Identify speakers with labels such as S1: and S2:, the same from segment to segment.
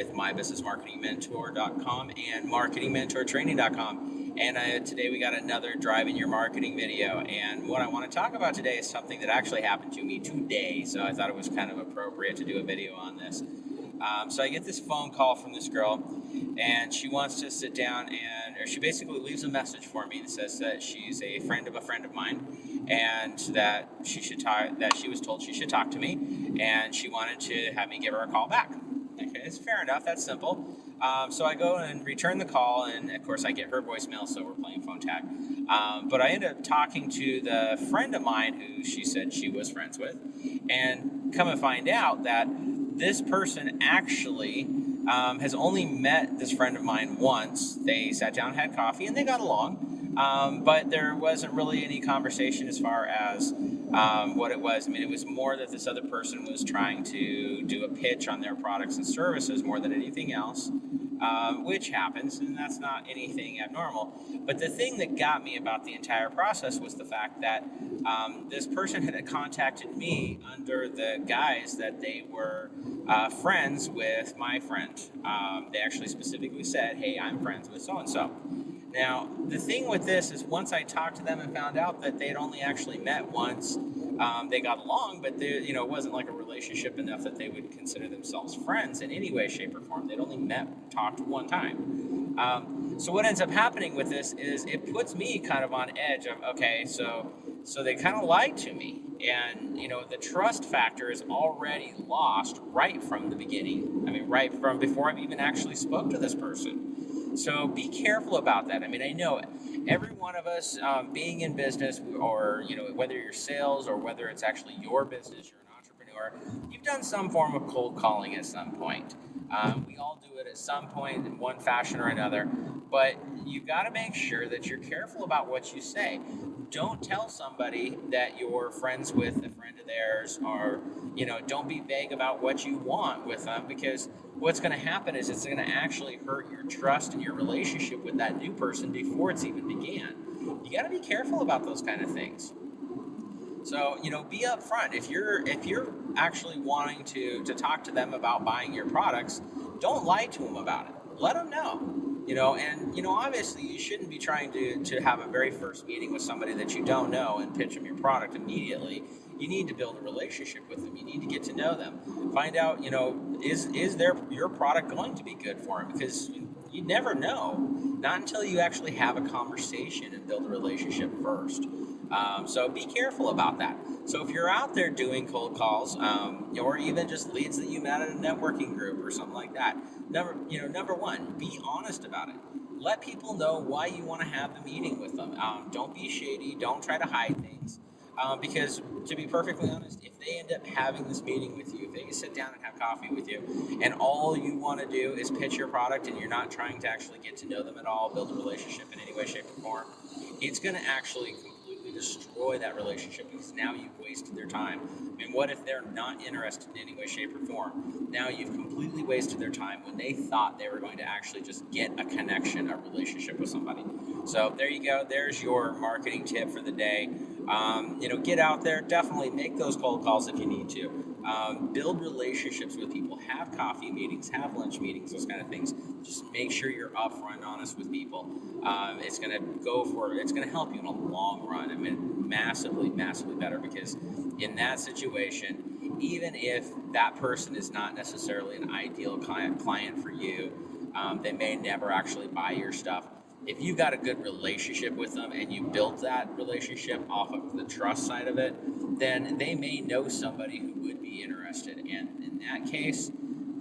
S1: with mybusinessmarketingmentor.com and marketingmentortraining.com. And today we got another Driving Your Marketing video. And what I want to talk about today is something that actually happened to me today. So I thought it was kind of appropriate to do a video on this. So I get this phone call from this girl, and she wants to sit down or she basically leaves a message for me that says that she's a friend of mine, and that she was told she should talk to me, and she wanted to have me give her a call back. Okay, it's fair enough. That's simple. So I go and return the call, and of course I get her voicemail, so we're playing phone tag. But I end up talking to the friend of mine who she said she was friends with, and come and find out that this person actually has only met this friend of mine once. They sat down, had coffee, and they got along. But there wasn't really any conversation as far as what it was. I mean, it was more that this other person was trying to do a pitch on their products and services more than anything else, which happens, and that's not anything abnormal. But the thing that got me about the entire process was the fact that this person had contacted me under the guise that they were friends with my friend. They actually specifically said, "Hey, I'm friends with so-and-so." Now, the thing with this is once I talked to them and found out that they'd only actually met once, they got along, but it wasn't like a relationship enough that they would consider themselves friends in any way, shape, or form. They'd only talked one time. So what ends up happening with this is it puts me kind of on edge of, okay, so they kind of lied to me. And, the trust factor is already lost right from the beginning. I mean, right from before I've even actually spoke to this person. So be careful about that. I mean, I know every one of us being in business, or, whether you're sales or whether it's actually your business, you're an entrepreneur, you've done some form of cold calling at some point. We all do it at some point in one fashion or another, but you've got to make sure that you're careful about what you say. Don't tell somebody that you're friends with a friend of theirs, or, don't be vague about what you want with them, because what's going to happen is it's going to actually hurt your trust and your relationship with that new person before it's even began. You got to be careful about those kind of things. So, be upfront. If you're actually wanting to talk to them about buying your products, don't lie to them about it. Let them know. And obviously you shouldn't be trying to have a very first meeting with somebody that you don't know and pitch them your product immediately. You need to build a relationship with them. You need to get to know them. Find out, is your product going to be good for them? Because you never know, not until you actually have a conversation and build a relationship first. So be careful about that. So if you're out there doing cold calls, or even just leads that you met at a networking group or something like that, number one, be honest about it. Let people know why you want to have the meeting with them. Don't be shady. Don't try to hide things. Because to be perfectly honest, if they end up having this meeting with you, if they sit down and have coffee with you, and all you want to do is pitch your product and you're not trying to actually get to know them at all, build a relationship in any way, shape, or form, it's going to actually completely destroy that relationship, because now you've wasted their time. And what if they're not interested in any way, shape, or form? Now you've completely wasted their time when they thought they were going to actually just get a connection, a relationship with somebody. So there you go. There's your marketing tip for the day. Get out there, definitely make those cold calls if you need to. Build relationships with people, have coffee meetings, have lunch meetings, those kind of things. Just make sure you're upfront and honest with people. It's going to help you in a long run. I mean, massively, massively better, because in that situation, even if that person is not necessarily an ideal client for you, they may never actually buy your stuff. If you've got a good relationship with them and you build that relationship off of the trust side of it, then they may know somebody who would be interested. And in that case,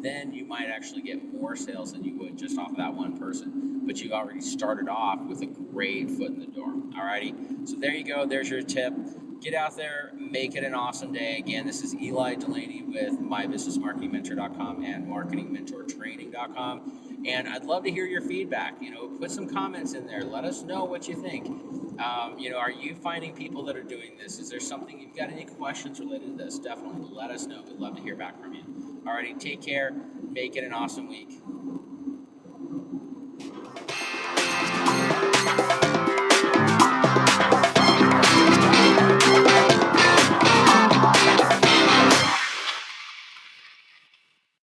S1: then you might actually get more sales than you would just off of that one person. But you've already started off with a great foot in the door. Alrighty? So there you go. There's your tip. Get out there, make it an awesome day. Again, this is Eli Delaney with mybusinessmarketingmentor.com and marketingmentortraining.com. And I'd love to hear your feedback. Put some comments in there. Let us know what you think. Are you finding people that are doing this? Is there something, you've got any questions related to this? Definitely let us know. We'd love to hear back from you. Alrighty, take care. Make it an awesome week.